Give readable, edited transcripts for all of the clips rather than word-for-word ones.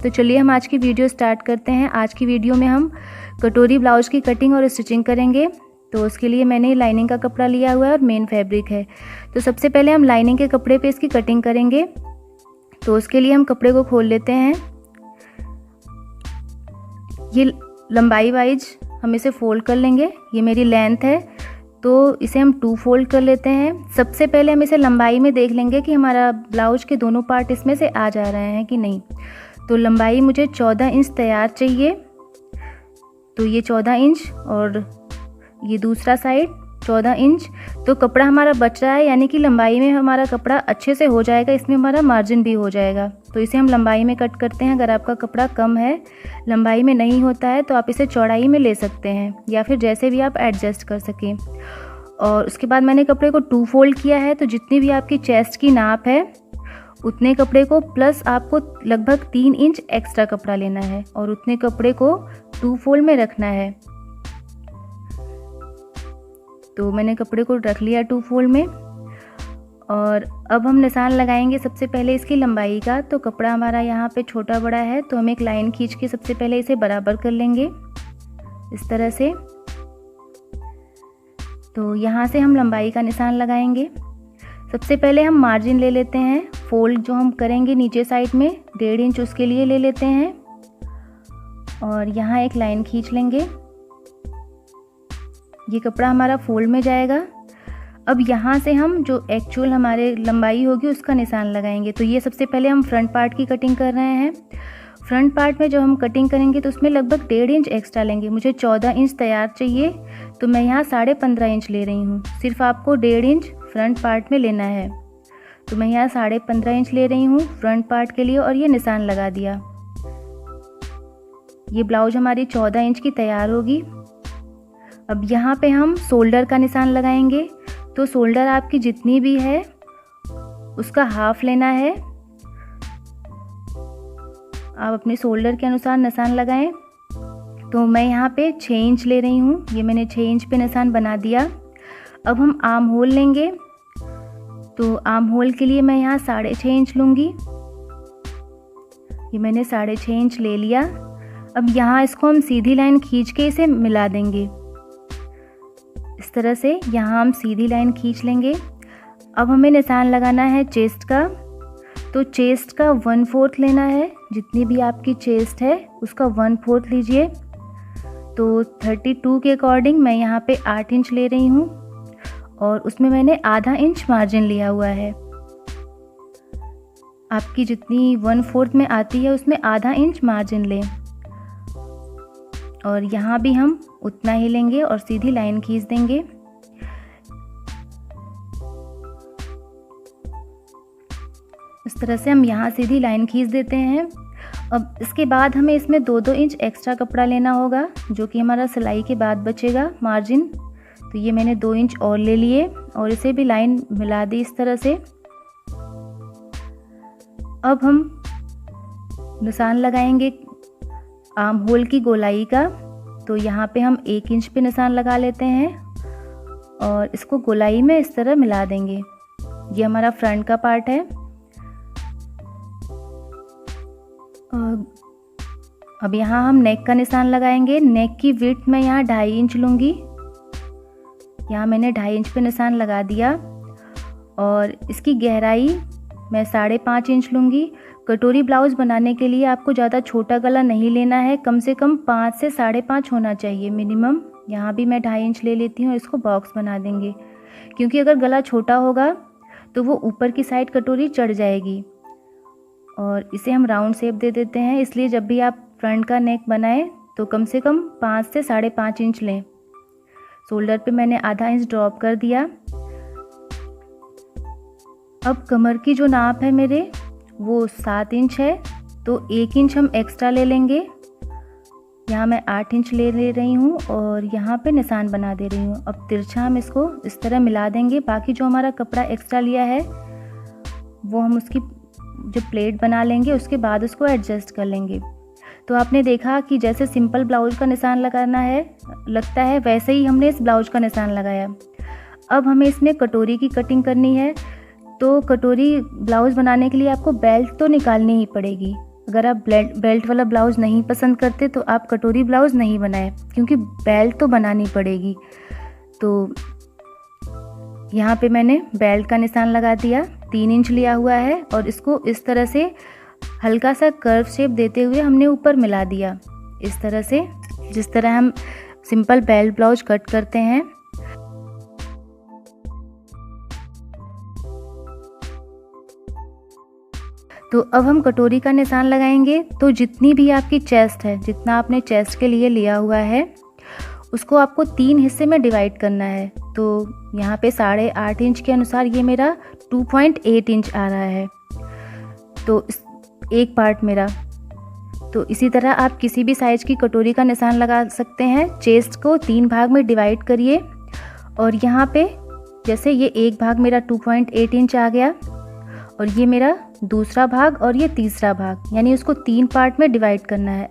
तो चलिए हम आज की वीडियो स्टार्ट करते हैं। आज की वीडियो में हम कटोरी ब्लाउज की कटिंग और स्टिचिंग करेंगे। तो उसके लिए मैंने लाइनिंग का कपड़ा लिया हुआ है और मेन फैब्रिक है। तो सबसे पहले हम लाइनिंग के कपड़े पे इसकी कटिंग करेंगे। तो उसके लिए हम कपड़े को खोल लेते हैं। ये लंबाई वाइज हम इसे फोल्ड कर लेंगे। ये मेरी लेंथ है तो इसे हम 2 फोल्ड कर लेते हैं। सबसे पहले हम इसे लंबाई में देख लेंगे कि हमारा ब्लाउज के दोनों पार्ट इसमें से आ जा रहे हैं कि नहीं। तो लंबाई मुझे 14 इंच तैयार चाहिए। तो ये 14 इंच और ये दूसरा साइड 14 इंच। तो कपड़ा हमारा बच रहा है, यानी कि लंबाई में हमारा कपड़ा अच्छे से हो जाएगा, इसमें हमारा मार्जिन भी हो जाएगा। तो इसे हम लंबाई में कट करते हैं। अगर आपका कपड़ा कम है, लंबाई में नहीं होता है, तो आप इसे चौड़ाई में ले सकते हैं या फिर जैसे भी आप एडजस्ट कर सकें। और उसके बाद मैंने कपड़े को 2 फोल्ड किया है। तो जितनी भी आपकी चेस्ट की नाप है उतने कपड़े को प्लस आपको लगभग 3 इंच एक्स्ट्रा कपड़ा लेना है और उतने कपड़े को 2 फोल्ड में रखना है। तो मैंने कपड़े को रख लिया 2 फोल्ड में। और अब हम निशान लगाएंगे सबसे पहले इसकी लंबाई का। तो कपड़ा हमारा यहाँ पे छोटा बड़ा है, तो हम एक लाइन खींच के सबसे पहले इसे बराबर कर लेंगे इस तरह से। तो यहाँ से हम लंबाई का निशान लगाएंगे। सबसे पहले हम मार्जिन ले लेते हैं। फोल्ड जो हम करेंगे नीचे साइड में 1.5 इंच उसके लिए ले लेते हैं और यहाँ एक लाइन खींच लेंगे। ये कपड़ा हमारा फोल्ड में जाएगा। अब यहाँ से हम जो एक्चुअल हमारे लंबाई होगी उसका निशान लगाएंगे। तो ये सबसे पहले हम फ्रंट पार्ट की कटिंग कर रहे हैं। फ्रंट पार्ट में जब हम कटिंग करेंगे तो उसमें लगभग 1.5 इंच एक्स्ट्रा लेंगे। मुझे 14 इंच तैयार चाहिए, तो मैं यहाँ 15.5 इंच ले रही हूँ। सिर्फ आपको 1.5 इंच फ्रंट पार्ट में लेना है। तो मैं यहाँ 15.5 इंच ले रही हूँ फ्रंट पार्ट के लिए और ये निशान लगा दिया। ये ब्लाउज हमारी 14 इंच की तैयार होगी। अब यहाँ पे हम शोल्डर का निशान लगाएंगे। तो शोल्डर आपकी जितनी भी है उसका हाफ लेना है। आप अपने शोल्डर के अनुसार निशान लगाएं। तो मैं यहाँ पे 6 इंच ले रही हूँ। ये मैंने 6 इंच पे निशान बना दिया। अब हम आर्म होल लेंगे। तो आर्म होल के लिए मैं यहाँ 6.5 इंच लूँगी। ये मैंने 6.5 इंच ले लिया। अब यहाँ इसको हम सीधी लाइन खींच के इसे मिला देंगे इस तरह से। यहाँ हम सीधी लाइन खींच लेंगे। अब हमें निशान लगाना है चेस्ट का। तो चेस्ट का 1/4 लेना है। जितनी भी आपकी चेस्ट है उसका 1/4 लीजिए। तो 32 के अकॉर्डिंग मैं यहाँ पे 8 इंच ले रही हूँ और उसमें मैंने आधा इंच मार्जिन लिया हुआ है। आपकी जितनी 1/4 में आती है उसमें आधा इंच मार्जिन लें और यहाँ भी हम उतना ही लेंगे और सीधी लाइन खींच देंगे। इस तरह से हम यहाँ सीधी लाइन खींच देते हैं। अब इसके बाद हमें इसमें 2-2 इंच एक्स्ट्रा कपड़ा लेना होगा, जो कि हमारा सिलाई के बाद बचेगा मार्जिन। तो ये मैंने 2 इंच और ले लिए और इसे भी लाइन मिला दी इस तरह से। अब हम निशान लगाएंगे आर्म होल की गोलाई का। तो यहाँ पे हम 1 इंच पे निशान लगा लेते हैं और इसको गोलाई में इस तरह मिला देंगे। ये हमारा फ्रंट का पार्ट है। अब यहाँ हम नेक का निशान लगाएंगे। नेक की विड्थ मैं यहाँ 2.5 इंच लूँगी। यहाँ मैंने 2.5 इंच पे निशान लगा दिया और इसकी गहराई मैं 5.5 इंच लूँगी। कटोरी ब्लाउज़ बनाने के लिए आपको ज़्यादा छोटा गला नहीं लेना है, कम से कम 5 से 5.5 होना चाहिए मिनिमम। यहाँ भी मैं 2.5 इंच ले लेती हूँ। इसको बॉक्स बना देंगे, क्योंकि अगर गला छोटा होगा तो वो ऊपर की साइड कटोरी चढ़ जाएगी। और इसे हम राउंड शेप दे देते हैं, इसलिए जब भी आप फ्रंट का नेक बनाएं तो कम से कम 5 से 5.5 इंच लें। शोल्डर पे मैंने आधा इंच ड्रॉप कर दिया। अब कमर की जो नाप है मेरे वो 7 इंच है, तो 1 इंच हम एक्स्ट्रा ले लेंगे। यहाँ मैं 8 इंच ले रही हूँ और यहाँ पे निशान बना दे रही हूँ। अब तिरछा हम इसको इस तरह मिला देंगे। बाकी जो हमारा कपड़ा एक्स्ट्रा लिया है वो हम उसकी जो प्लेट बना लेंगे, उसके बाद उसको एडजस्ट कर लेंगे। तो आपने देखा कि जैसे सिंपल ब्लाउज का निशान लगाना है लगता है, वैसे ही हमने इस ब्लाउज का निशान लगाया। अब हमें इसमें कटोरी की कटिंग करनी है। तो कटोरी ब्लाउज़ बनाने के लिए आपको बेल्ट तो निकालनी ही पड़ेगी। अगर आप बेल्ट वाला ब्लाउज़ नहीं पसंद करते तो आप कटोरी ब्लाउज़ नहीं बनाएं, क्योंकि बेल्ट तो बनानी पड़ेगी। तो यहाँ पे मैंने बेल्ट का निशान लगा दिया, 3 इंच लिया हुआ है और इसको इस तरह से हल्का सा कर्व शेप देते हुए हमने ऊपर मिला दिया, इस तरह से, जिस तरह हम सिंपल बेल्ट ब्लाउज कट करते हैं। तो अब हम कटोरी का निशान लगाएंगे। तो जितनी भी आपकी चेस्ट है, जितना आपने चेस्ट के लिए लिया हुआ है, उसको आपको 3 हिस्से में डिवाइड करना है। तो यहाँ पे 8.5 इंच के अनुसार ये मेरा 2.8 इंच आ रहा है, तो एक पार्ट मेरा। तो इसी तरह आप किसी भी साइज की कटोरी का निशान लगा सकते हैं। चेस्ट को 3 भाग में डिवाइड करिए और यहाँ पे जैसे ये एक भाग मेरा 2.8 इंच आ गया और ये मेरा दूसरा भाग और ये तीसरा भाग, यानी उसको 3 पार्ट में डिवाइड करना है।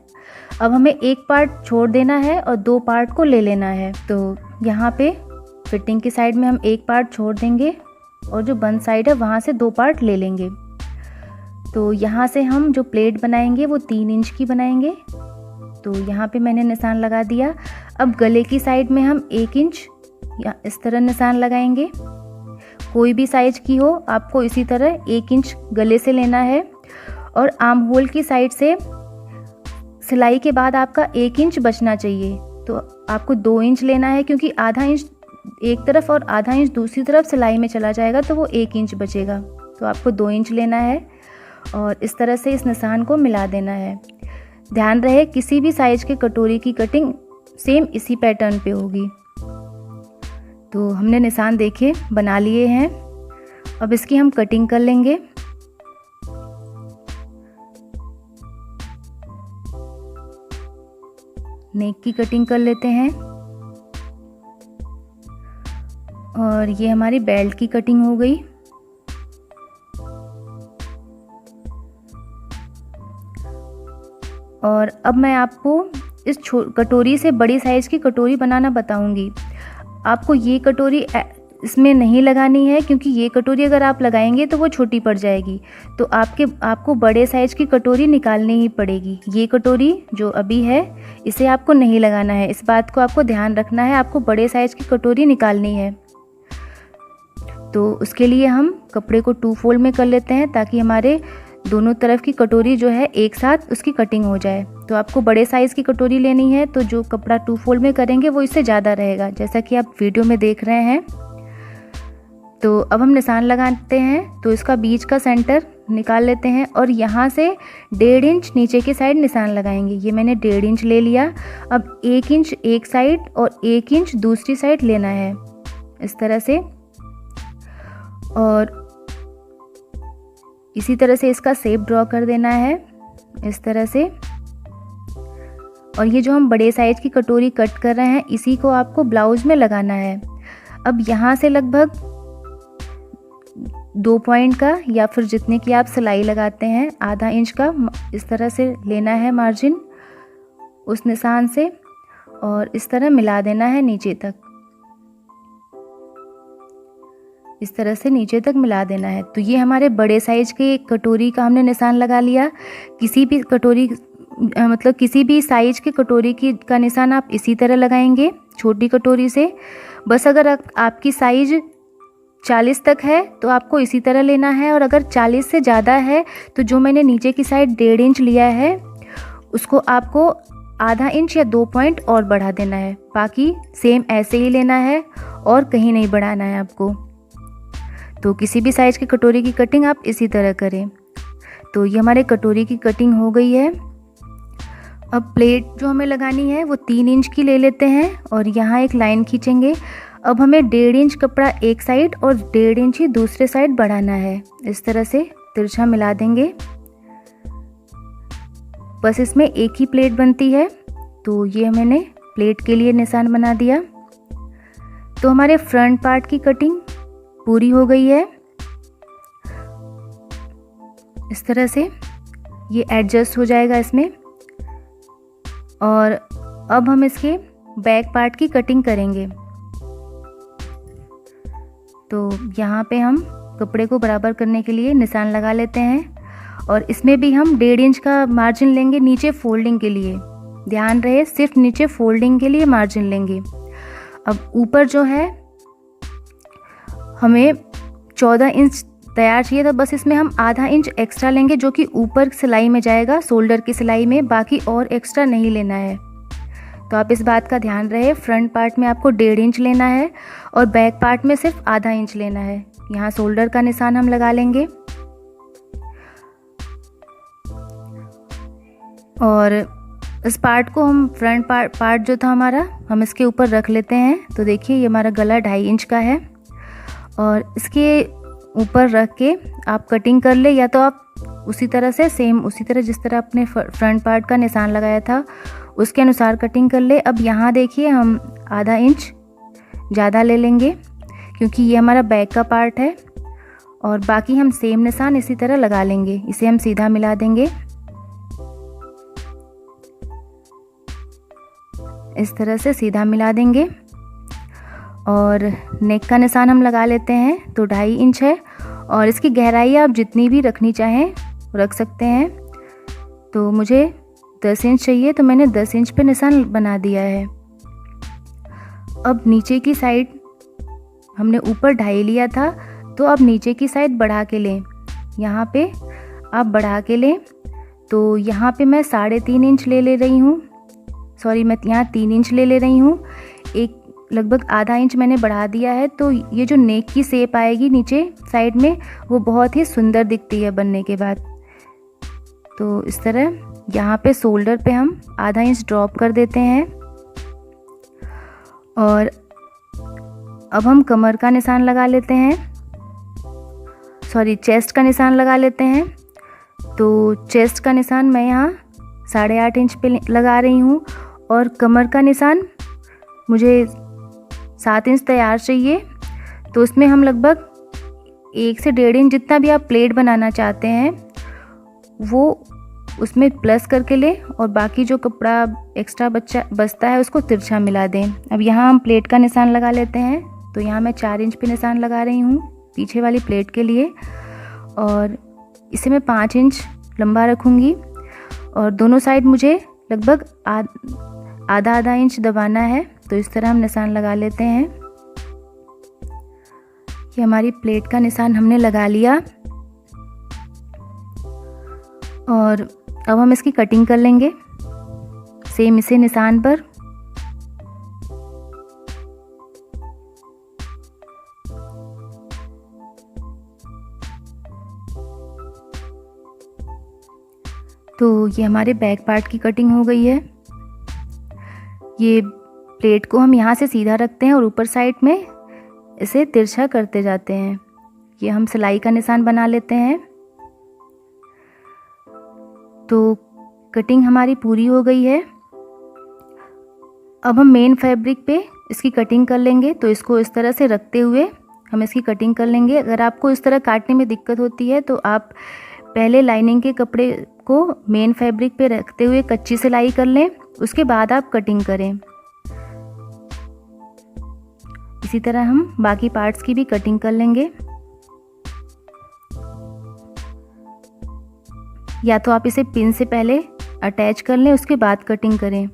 अब हमें एक पार्ट छोड़ देना है और 2 पार्ट को ले लेना है। तो यहाँ पे फिटिंग की साइड में हम एक पार्ट छोड़ देंगे और जो बंद साइड है वहाँ से 2 पार्ट ले लेंगे। तो यहाँ से हम जो प्लेट बनाएंगे वो 3 इंच की बनाएंगे। तो यहाँ पे मैंने निशान लगा दिया। अब गले की साइड में हम 1 इंच या इस तरह निशान लगाएंगे। कोई भी साइज की हो, आपको इसी तरह 1 इंच गले से लेना है और आर्म होल की साइड से सिलाई के बाद आपका 1 इंच बचना चाहिए। तो आपको 2 इंच लेना है, क्योंकि आधा इंच एक तरफ और आधा इंच दूसरी तरफ सिलाई में चला जाएगा तो वो 1 इंच बचेगा। तो आपको 2 इंच लेना है और इस तरह से इस निशान को मिला देना है। ध्यान रहे किसी भी साइज के कटोरी की कटिंग सेम इसी पैटर्न पे होगी। तो हमने निशान देखे बना लिए हैं। अब इसकी हम कटिंग कर लेंगे। नेक की कटिंग कर लेते हैं और ये हमारी बेल्ट की कटिंग हो गई। और अब मैं आपको इस कटोरी से बड़ी साइज़ की कटोरी बनाना बताऊंगी। आपको ये कटोरी इसमें नहीं लगानी है, क्योंकि ये कटोरी अगर आप लगाएंगे तो वो छोटी पड़ जाएगी। तो आपको बड़े साइज़ की कटोरी निकालनी ही पड़ेगी। ये कटोरी जो अभी है इसे आपको नहीं लगाना है, इस बात को आपको ध्यान रखना है। आपको बड़े साइज़ की कटोरी निकालनी है। तो उसके लिए हम कपड़े को 2 फोल्ड में कर लेते हैं, ताकि हमारे दोनों तरफ की कटोरी जो है एक साथ उसकी कटिंग हो जाए। तो आपको बड़े साइज़ की कटोरी लेनी है, तो जो कपड़ा 2 फोल्ड में करेंगे वो इससे ज़्यादा रहेगा, जैसा कि आप वीडियो में देख रहे हैं। तो अब हम निशान लगाते हैं। तो इसका बीच का सेंटर निकाल लेते हैं और यहाँ से 1.5 इंच नीचे की साइड निशान लगाएंगे। ये मैंने 1.5 इंच ले लिया। अब 1 इंच एक साइड और 1 इंच दूसरी साइड लेना है, इस तरह से। और इसी तरह से इसका शेप ड्रॉ कर देना है, इस तरह से। और ये जो हम बड़े साइज की कटोरी कट कर रहे हैं, इसी को आपको ब्लाउज में लगाना है। अब यहाँ से लगभग 2 पॉइंट का, या फिर जितने की आप सिलाई लगाते हैं, आधा इंच का इस तरह से लेना है मार्जिन उस निशान से, और इस तरह मिला देना है नीचे तक। इस तरह से नीचे तक मिला देना है। तो ये हमारे बड़े साइज के कटोरी का हमने निशान लगा लिया। किसी भी कटोरी मतलब किसी भी साइज के कटोरी का निशान आप इसी तरह लगाएंगे छोटी कटोरी से। बस अगर आपकी साइज 40 तक है तो आपको इसी तरह लेना है, और अगर 40 से ज़्यादा है तो जो मैंने नीचे की साइड 1.5 इंच लिया है उसको आपको आधा इंच या 2 पॉइंट और बढ़ा देना है। बाकी सेम ऐसे ही लेना है और कहीं नहीं बढ़ाना है आपको। तो किसी भी साइज़ की कटोरी की कटिंग आप इसी तरह करें। तो ये हमारे कटोरी की कटिंग हो गई है। अब प्लेट जो हमें लगानी है वो 3 इंच की ले लेते हैं और यहाँ एक लाइन खींचेंगे। अब हमें 1.5 इंच कपड़ा एक साइड और 1.5 इंच ही दूसरे साइड बढ़ाना है। इस तरह से तिरछा मिला देंगे। बस इसमें एक ही प्लेट बनती है। तो ये मैंने प्लेट के लिए निशान बना दिया। तो हमारे फ्रंट पार्ट की कटिंग पूरी हो गई है। इस तरह से ये एडजस्ट हो जाएगा इसमें। और अब हम इसके बैक पार्ट की कटिंग करेंगे। तो यहाँ पे हम कपड़े को बराबर करने के लिए निशान लगा लेते हैं और इसमें भी हम 1.5 इंच का मार्जिन लेंगे नीचे फोल्डिंग के लिए। ध्यान रहे सिर्फ नीचे फोल्डिंग के लिए मार्जिन लेंगे। अब ऊपर जो है हमें 14 इंच तैयार चाहिए था, बस इसमें हम आधा इंच एक्स्ट्रा लेंगे जो कि ऊपर सिलाई में जाएगा, शोल्डर की सिलाई में, बाकी और एक्स्ट्रा नहीं लेना है। तो आप इस बात का ध्यान रहे, फ्रंट पार्ट में आपको 1.5 इंच लेना है और बैक पार्ट में सिर्फ आधा इंच लेना है। यहाँ शोल्डर का निशान हम लगा लेंगे और इस पार्ट को हम फ्रंट पार्ट जो था हमारा, हम इसके ऊपर रख लेते हैं। तो देखिए ये हमारा गला 2.5 इंच का है और इसके ऊपर रख के आप कटिंग कर ले, या तो आप उसी तरह से सेम उसी तरह जिस तरह अपने फ्रंट पार्ट का निशान लगाया था उसके अनुसार कटिंग कर ले। अब यहाँ देखिए हम आधा इंच ज़्यादा ले लेंगे क्योंकि ये हमारा बैक का पार्ट है और बाकी हम सेम निशान इसी तरह लगा लेंगे। इसे हम सीधा मिला देंगे, इस तरह से सीधा मिला देंगे। और नेक का निशान हम लगा लेते हैं, तो 2.5 इंच है और इसकी गहराई आप जितनी भी रखनी चाहें रख सकते हैं। तो मुझे 10 इंच चाहिए तो मैंने 10 इंच पे निशान बना दिया है। अब नीचे की साइड हमने ऊपर 2.5 लिया था, तो अब नीचे की साइड बढ़ा के लें। यहाँ पे आप बढ़ा के लें, तो यहाँ पे मैं 3.5 इंच ले रही हूँ, सॉरी मैं यहाँ 3 इंच ले रही हूँ। एक लगभग आधा इंच मैंने बढ़ा दिया है। तो ये जो नेक की शेप आएगी नीचे साइड में वो बहुत ही सुंदर दिखती है बनने के बाद। तो इस तरह यहाँ पे शोल्डर पे हम आधा इंच ड्रॉप कर देते हैं और अब हम कमर का निशान लगा लेते हैं, सॉरी चेस्ट का निशान लगा लेते हैं। तो चेस्ट का निशान मैं यहाँ 8.5 इंच पे लगा रही हूँ और कमर का निशान मुझे 7 इंच तैयार चाहिए। तो उसमें हम लगभग 1 से 1.5 इंच जितना भी आप प्लेट बनाना चाहते हैं वो उसमें प्लस करके लें और बाकी जो कपड़ा एक्स्ट्रा बचता है उसको तिरछा मिला दें। अब यहाँ हम प्लेट का निशान लगा लेते हैं। तो यहाँ मैं 4 इंच पे निशान लगा रही हूँ पीछे वाली प्लेट के लिए और इसे मैं 5 इंच लंबा रखूँगी और दोनों साइड मुझे लगभग आधा इंच दबाना है। तो इस तरह हम निशान लगा लेते हैं। ये हमारी प्लेट का निशान हमने लगा लिया और अब हम इसकी कटिंग कर लेंगे सेम इसी निशान पर। तो ये हमारे बैक पार्ट की कटिंग हो गई है। ये प्लेट को हम यहाँ से सीधा रखते हैं और ऊपर साइड में इसे तिरछा करते जाते हैं। ये हम सिलाई का निशान बना लेते हैं। तो कटिंग हमारी पूरी हो गई है। अब हम मेन फैब्रिक पे इसकी कटिंग कर लेंगे। तो इसको इस तरह से रखते हुए हम इसकी कटिंग कर लेंगे। अगर आपको इस तरह काटने में दिक्कत होती है तो आप पहले लाइनिंग के कपड़े को मेन फैब्रिक पे रखते हुए कच्ची सिलाई कर लें, उसके बाद आप कटिंग करें। इसी तरह हम बाकी पार्ट्स की भी कटिंग कर लेंगे। या तो आप इसे पिन से पहले अटैच कर लें उसके बाद कटिंग करें।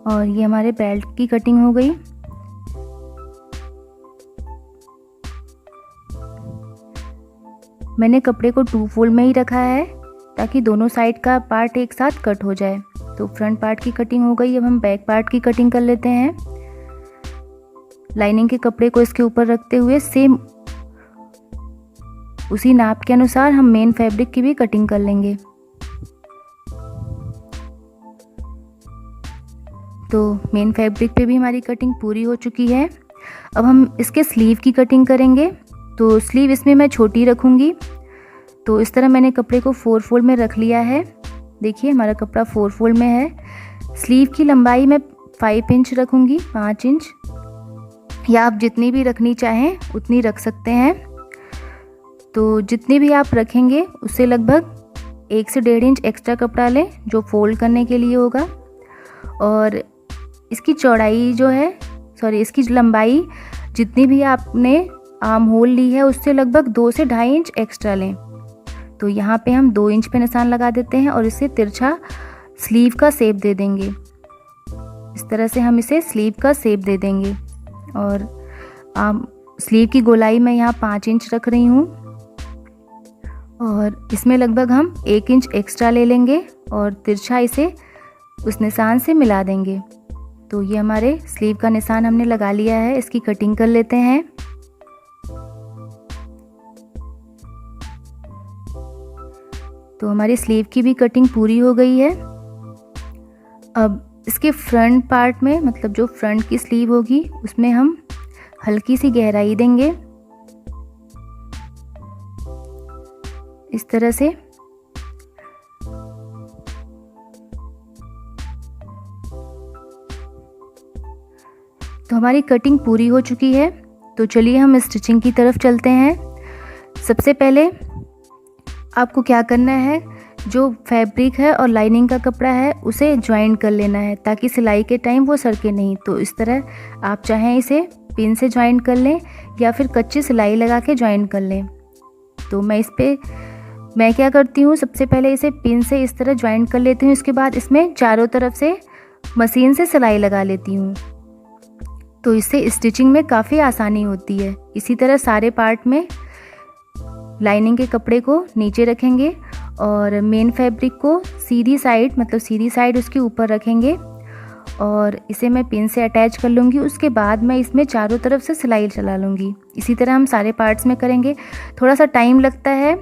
और ये हमारे बेल्ट की कटिंग हो गई। मैंने कपड़े को 2 फोल्ड में ही रखा है ताकि दोनों साइड का पार्ट एक साथ कट हो जाए। तो फ्रंट पार्ट की कटिंग हो गई। अब हम बैक पार्ट की कटिंग कर लेते हैं। लाइनिंग के कपड़े को इसके ऊपर रखते हुए सेम उसी नाप के अनुसार हम मेन फैब्रिक की भी कटिंग कर लेंगे। तो मेन फैब्रिक पे भी हमारी कटिंग पूरी हो चुकी है। अब हम इसके स्लीव की कटिंग करेंगे। तो स्लीव इसमें मैं छोटी रखूँगी। तो इस तरह मैंने कपड़े को 4 फोल्ड में रख लिया है। देखिए हमारा कपड़ा 4 फोल्ड में है। स्लीव की लंबाई मैं 5 इंच रखूँगी, 5 इंच, या आप जितनी भी रखनी चाहें उतनी रख सकते हैं। तो जितनी भी आप रखेंगे उससे लगभग 1 से 1.5 इंच एक्स्ट्रा कपड़ा लें जो फोल्ड करने के लिए होगा। और इसकी चौड़ाई जो है, इसकी लंबाई जितनी भी आपने आर्म होल ली है उससे लगभग 2 से 2.5 इंच एक्स्ट्रा लें। तो यहाँ पे हम 2 इंच पे निशान लगा देते हैं और इसे तिरछा स्लीव का शेप दे देंगे। इस तरह से हम इसे स्लीव का शेप दे देंगे। और स्लीव की गोलाई मैं यहाँ 5 इंच रख रही हूँ और इसमें लगभग हम 1 इंच एक्स्ट्रा ले लेंगे और तिरछा इसे उस निशान से मिला देंगे। तो ये हमारे स्लीव का निशान हमने लगा लिया है। इसकी कटिंग कर लेते हैं। तो हमारी स्लीव की भी कटिंग पूरी हो गई है। अब इसके फ्रंट पार्ट में, मतलब जो फ्रंट की स्लीव होगी, उसमें हम हल्की सी गहराई देंगे इस तरह से। तो हमारी कटिंग पूरी हो चुकी है। तो चलिए हम स्टिचिंग की तरफ चलते हैं। सबसे पहले आपको क्या करना है, जो फैब्रिक है और लाइनिंग का कपड़ा है उसे ज्वाइन कर लेना है ताकि सिलाई के टाइम वो सरके नहीं। तो इस तरह आप चाहें इसे पिन से ज्वाइन कर लें या फिर कच्ची सिलाई लगा के ज्वाइन कर लें। तो मैं क्या करती हूँ, सबसे पहले इसे पिन से इस तरह ज्वाइन कर लेती हूँ। इसके बाद इसमें चारों तरफ से मशीन से सिलाई लगा लेती हूँ। तो इससे स्टिचिंग में काफ़ी आसानी होती है। इसी तरह सारे पार्ट में लाइनिंग के कपड़े को नीचे रखेंगे और मेन फैब्रिक को सीधी साइड उसके ऊपर रखेंगे और इसे मैं पिन से अटैच कर लूँगी। उसके बाद मैं इसमें चारों तरफ से सिलाई चला लूँगी। इसी तरह हम सारे पार्ट्स में करेंगे। थोड़ा सा टाइम लगता है,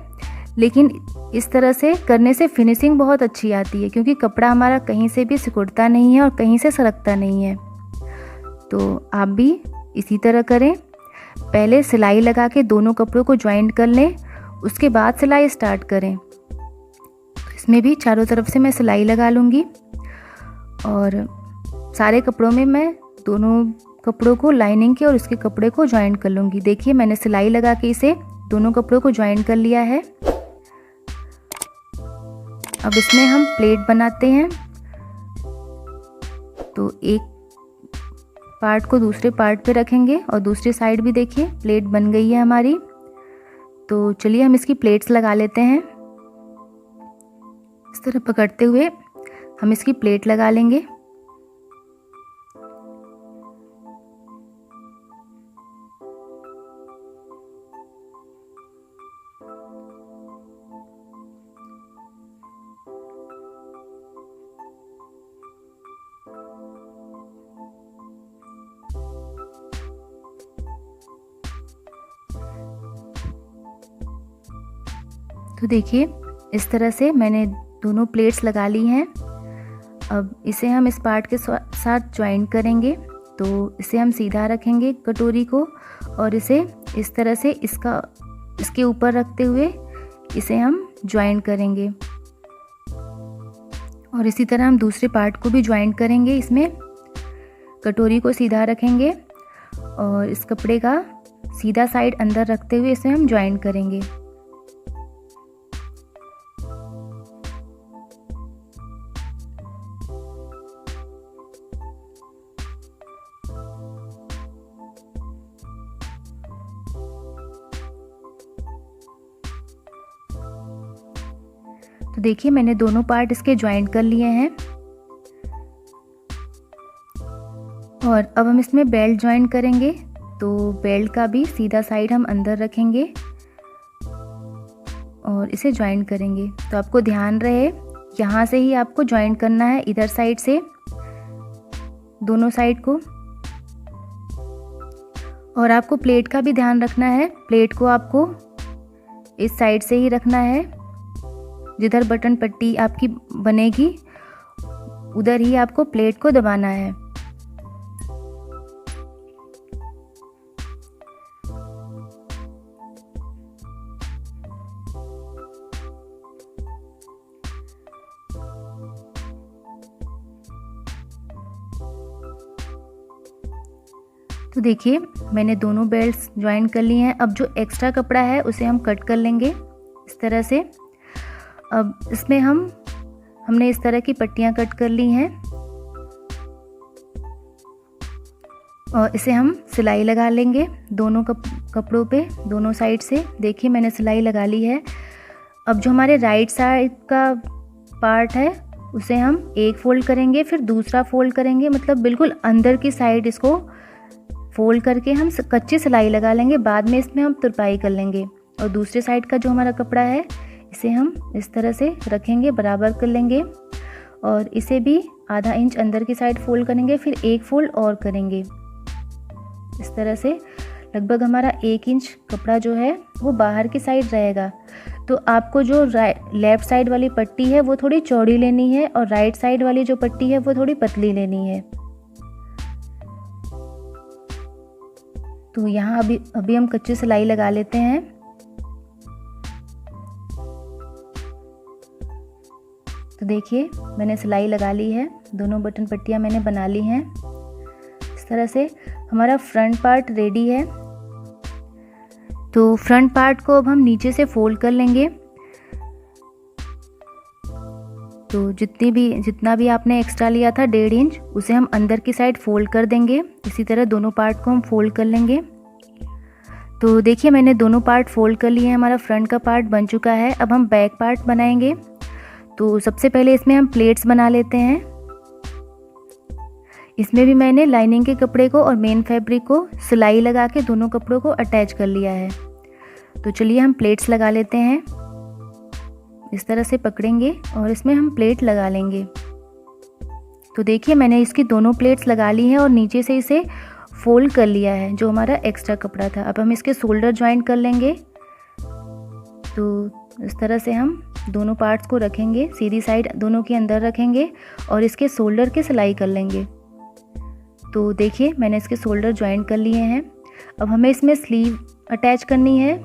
लेकिन इस तरह से करने से फिनिशिंग बहुत अच्छी आती है क्योंकि कपड़ा हमारा कहीं से भी सिकुड़ता नहीं है और कहीं से सरकता नहीं है। तो आप भी इसी तरह करें। पहले सिलाई लगा के दोनों कपड़ों को ज्वाइन कर लें, उसके बाद सिलाई स्टार्ट करें। इसमें भी चारों तरफ से मैं सिलाई लगा लूँगी और सारे कपड़ों में मैं दोनों कपड़ों को, लाइनिंग के और उसके कपड़े को ज्वाइन कर लूँगी। देखिए मैंने सिलाई लगा के इसे दोनों कपड़ों को ज्वाइन कर लिया है। अब इसमें हम प्लेट बनाते हैं। तो एक पार्ट को दूसरे पार्ट पे रखेंगे और दूसरी साइड भी देखिए प्लेट बन गई है हमारी। तो चलिए हम इसकी प्लेट्स लगा लेते हैं। इस तरह पकड़ते हुए हम इसकी प्लेट लगा लेंगे। तो देखिए इस तरह से मैंने दोनों प्लेट्स लगा ली हैं। अब इसे हम इस पार्ट के साथ ज्वाइन करेंगे। तो इसे हम सीधा रखेंगे कटोरी को और इसे इस तरह से इसके ऊपर रखते हुए इसे हम ज्वाइन करेंगे। और इसी तरह हम दूसरे पार्ट को भी ज्वाइन करेंगे। इसमें कटोरी को सीधा रखेंगे और इस कपड़े का सीधा साइड अंदर रखते हुए इसे हम ज्वाइन करेंगे। तो देखिए मैंने दोनों पार्ट इसके ज्वाइन कर लिए हैं। और अब हम इसमें बेल्ट ज्वाइन करेंगे। तो बेल्ट का भी सीधा साइड हम अंदर रखेंगे और इसे ज्वाइन करेंगे। तो आपको ध्यान रहे यहाँ से ही आपको ज्वाइन करना है, इधर साइड से दोनों साइड को। और आपको प्लेट का भी ध्यान रखना है। प्लेट को आपको इस साइड से ही रखना है, जिधर बटन पट्टी आपकी बनेगी उधर ही आपको प्लेट को दबाना है। तो देखिए मैंने दोनों बेल्ट्स ज्वाइन कर लिए हैं। अब जो एक्स्ट्रा कपड़ा है उसे हम कट कर लेंगे इस तरह से। अब इसमें हमने इस तरह की पट्टियाँ कट कर ली हैं और इसे हम सिलाई लगा लेंगे दोनों कपड़ों पे, दोनों साइड से। देखिए मैंने सिलाई लगा ली है। अब जो हमारे राइट साइड का पार्ट है उसे हम एक फ़ोल्ड करेंगे, फिर दूसरा फ़ोल्ड करेंगे, मतलब बिल्कुल अंदर की साइड इसको फ़ोल्ड करके हम कच्ची सिलाई लगा लेंगे। बाद में इसमें हम तुरपाई कर लेंगे। और दूसरे साइड का जो हमारा कपड़ा है इसे हम इस तरह से रखेंगे, बराबर कर लेंगे और इसे भी आधा इंच अंदर की साइड फ़ोल्ड करेंगे, फिर एक फ़ोल्ड और करेंगे। इस तरह से लगभग हमारा 1 इंच कपड़ा जो है वो बाहर की साइड रहेगा। तो आपको जो लेफ़्ट साइड वाली पट्टी है वो थोड़ी चौड़ी लेनी है और राइट साइड वाली जो पट्टी है वो थोड़ी पतली लेनी है। तो यहाँ अभी हम कच्ची सिलाई लगा लेते हैं। तो देखिए मैंने सिलाई लगा ली है, दोनों बटन पट्टियाँ मैंने बना ली हैं। इस तरह से हमारा फ्रंट पार्ट रेडी है। तो फ्रंट पार्ट को अब हम नीचे से फोल्ड कर लेंगे। तो जितना भी आपने एक्स्ट्रा लिया था 1.5 इंच, उसे हम अंदर की साइड फोल्ड कर देंगे। इसी तरह दोनों पार्ट को हम फोल्ड कर लेंगे। तो देखिए मैंने दोनों पार्ट फोल्ड कर लिए हैं, हमारा फ्रंट का पार्ट बन चुका है। अब हम बैक पार्ट बनाएंगे। तो सबसे पहले इसमें हम प्लेट्स बना लेते हैं। इसमें भी मैंने लाइनिंग के कपड़े को और मेन फैब्रिक को सिलाई लगा के दोनों कपड़ों को अटैच कर लिया है। तो चलिए हम प्लेट्स लगा लेते हैं। इस तरह से पकड़ेंगे और इसमें हम प्लेट लगा लेंगे। तो देखिए मैंने इसकी दोनों प्लेट्स लगा ली हैं और नीचे से इसे फोल्ड कर लिया है, जो हमारा एक्स्ट्रा कपड़ा था। अब हम इसके शोल्डर ज्वाइंट कर लेंगे। तो इस तरह से हम दोनों पार्ट्स को रखेंगे, सीधी साइड दोनों के अंदर रखेंगे और इसके शोल्डर की सिलाई कर लेंगे। तो देखिए मैंने इसके शोल्डर ज्वाइंट कर लिए हैं। अब हमें इसमें स्लीव अटैच करनी है।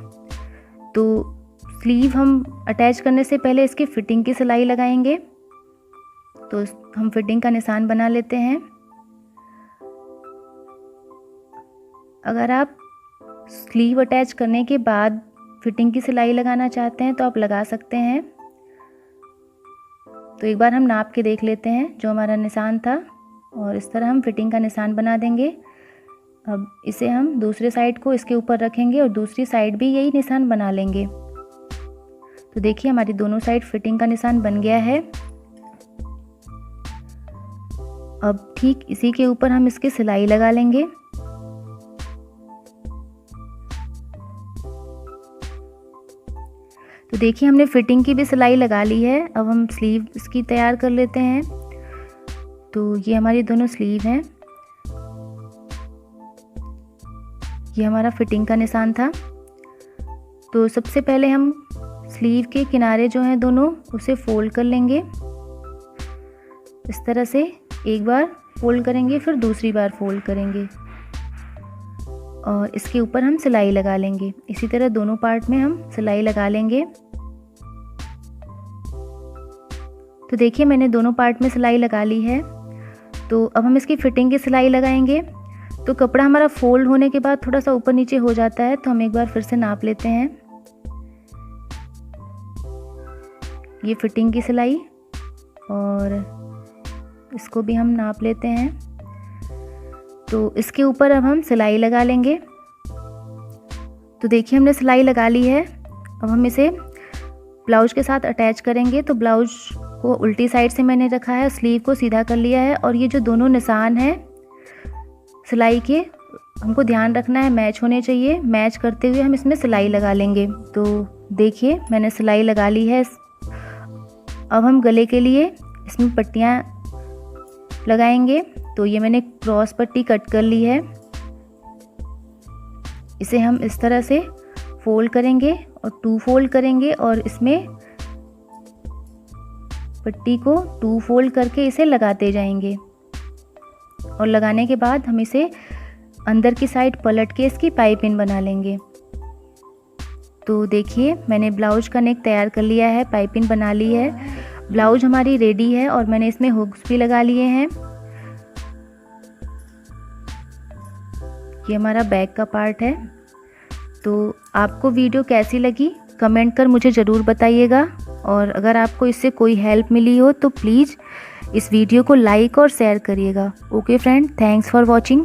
तो स्लीव हम अटैच करने से पहले इसकी फिटिंग की सिलाई लगाएंगे। तो हम फिटिंग का निशान बना लेते हैं। अगर आप स्लीव अटैच करने के बाद फिटिंग की सिलाई लगाना चाहते हैं तो आप लगा सकते हैं। तो एक बार हम नाप के देख लेते हैं जो हमारा निशान था, और इस तरह हम फिटिंग का निशान बना देंगे। अब इसे हम दूसरे साइड को इसके ऊपर रखेंगे और दूसरी साइड भी यही निशान बना लेंगे। तो देखिए हमारी दोनों साइड फिटिंग का निशान बन गया है। अब ठीक इसी के ऊपर हम इसकी सिलाई लगा लेंगे। तो देखिए हमने फिटिंग की भी सिलाई लगा ली है। अब हम स्लीव इसकी तैयार कर लेते हैं। तो ये हमारी दोनों स्लीव हैं। ये हमारा फिटिंग का निशान था। तो सबसे पहले हम स्लीव के किनारे जो हैं दोनों, उसे फोल्ड कर लेंगे। इस तरह से एक बार फोल्ड करेंगे, फिर दूसरी बार फोल्ड करेंगे और इसके ऊपर हम सिलाई लगा लेंगे। इसी तरह दोनों पार्ट में हम सिलाई लगा लेंगे। तो देखिए मैंने दोनों पार्ट में सिलाई लगा ली है। तो अब हम इसकी फिटिंग की सिलाई लगाएंगे। तो कपड़ा हमारा फोल्ड होने के बाद थोड़ा सा ऊपर नीचे हो जाता है, तो हम एक बार फिर से नाप लेते हैं। ये फिटिंग की सिलाई, और इसको भी हम नाप लेते हैं। तो इसके ऊपर अब हम सिलाई लगा लेंगे। तो देखिए हमने सिलाई लगा ली है। अब हम इसे ब्लाउज के साथ अटैच करेंगे। तो ब्लाउज को उल्टी साइड से मैंने रखा है, स्लीव को सीधा कर लिया है, और ये जो दोनों निशान हैं सिलाई के, हमको ध्यान रखना है मैच होने चाहिए। मैच करते हुए हम इसमें सिलाई लगा लेंगे। तो देखिए मैंने सिलाई लगा ली है। अब हम गले के लिए इसमें पट्टियाँ लगाएंगे। तो ये मैंने क्रॉस पट्टी कट कर ली है। इसे हम इस तरह से फोल्ड करेंगे और 2 फोल्ड करेंगे, और इसमें पट्टी को 2 फोल्ड करके इसे लगाते जाएंगे। और लगाने के बाद हम इसे अंदर की साइड पलट के इसकी पाइपिंग बना लेंगे। तो देखिए मैंने ब्लाउज का नेक तैयार कर लिया है, पाइपिंग बना ली है। ब्लाउज हमारी रेडी है और मैंने इसमें हुक्स भी लगा लिए हैं। ये हमारा बैक का पार्ट है। तो आपको वीडियो कैसी लगी कमेंट कर मुझे ज़रूर बताइएगा। और अगर आपको इससे कोई हेल्प मिली हो तो प्लीज़ इस वीडियो को लाइक और शेयर करिएगा। Okay friend, thanks for watching.